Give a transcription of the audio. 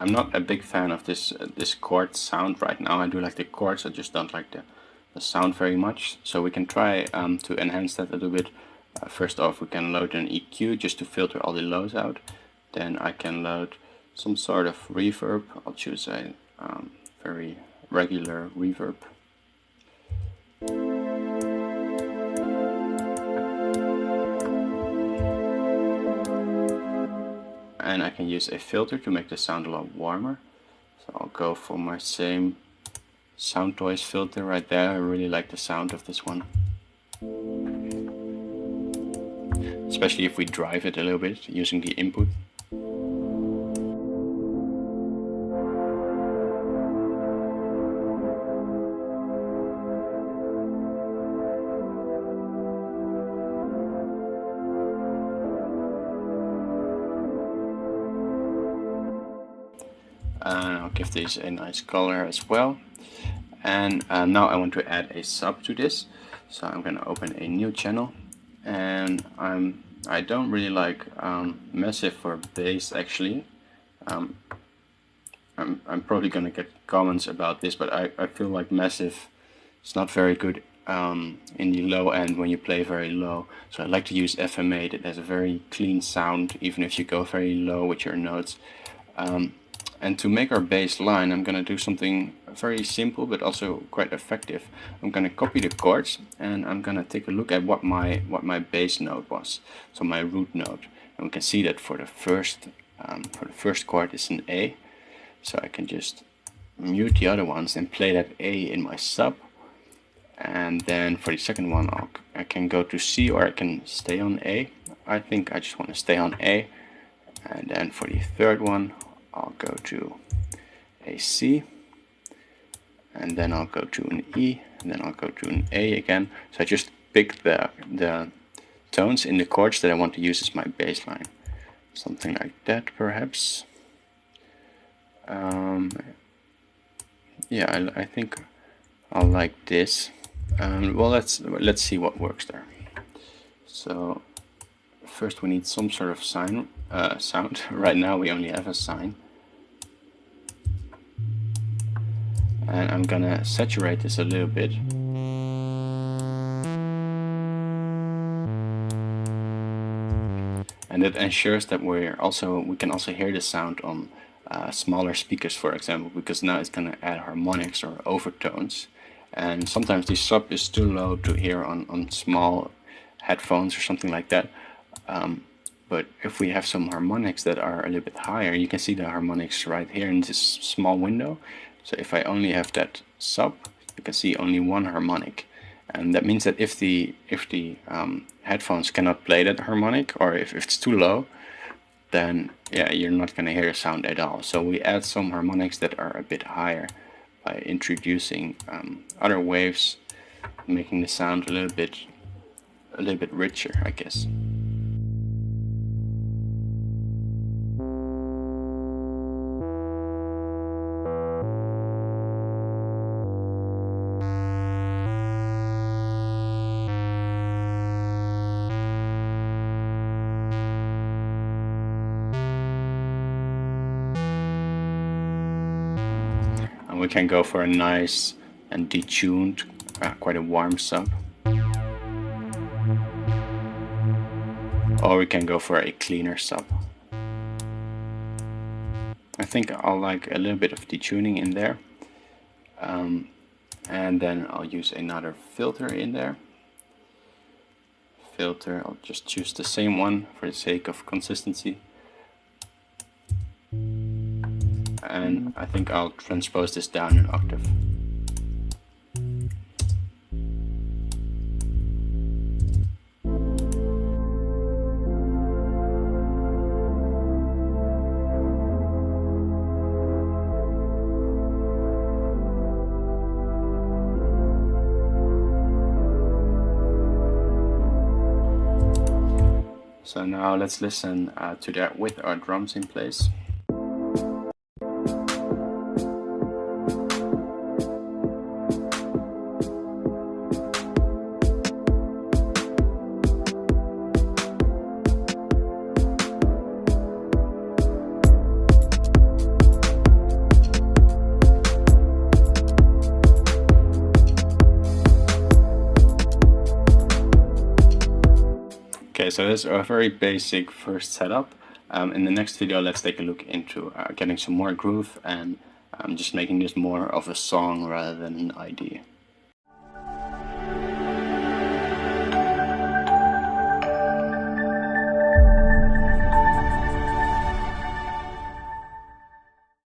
I'm not a big fan of this chord sound right now. I do like the chords, I just don't like the sound very much. So we can try to enhance that a little bit. First off, we can load an EQ just to filter all the lows out. Then I can load some sort of reverb. I'll choose a very regular reverb. And I can use a filter to make the sound a lot warmer. So I'll go for my same sound toys filter right there. I really like the sound of this one. Especially if we drive it a little bit using the input. And I'll give these a nice color as well. And now I want to add a sub to this, so I'm going to open a new channel. And I don't really like Massive for bass actually. I'm probably going to get comments about this, but I feel like Massive is not very good in the low end when you play very low. So I like to use FMA that has a very clean sound even if you go very low with your notes. And to make our bass line, I'm going to do something very simple but also quite effective. I'm going to copy the chords and I'm going to take a look at what my bass note was, so my root note. And we can see that for the first chord is an A, so I can just mute the other ones and play that A in my sub. And then for the second one, I can go to C or I can stay on A. I think I just want to stay on A. And then for the third one, I'll go to a C, and then I'll go to an E, and then I'll go to an A again. So I just pick the tones in the chords that I want to use as my bass line. Something like that, perhaps. Yeah, I think I'll like this. Well, let's see what works there. So first we need some sort of sound. Right now we only have a sine. And I'm gonna saturate this a little bit. And it ensures that we can also hear the sound on smaller speakers, for example, because now it's gonna add harmonics or overtones. And sometimes the sub is too low to hear on small headphones or something like that. But if we have some harmonics that are a little bit higher, you can see the harmonics right here in this small window. So if I only have that sub, you can see only one harmonic. And that means that if the headphones cannot play that harmonic, or if it's too low, then yeah, you're not going to hear a sound at all. So we add some harmonics that are a bit higher by introducing other waves, making the sound a little bit richer, I guess. We can go for a nice and detuned, quite a warm sub. Or we can go for a cleaner sub. I think I'll like a little bit of detuning in there. And then I'll use another filter in there. Filter, I'll just choose the same one for the sake of consistency. And I think I'll transpose this down an octave. So now let's listen to that with our drums in place. Okay, so that's a very basic first setup. In the next video, let's take a look into getting some more groove and just making this more of a song rather than an idea.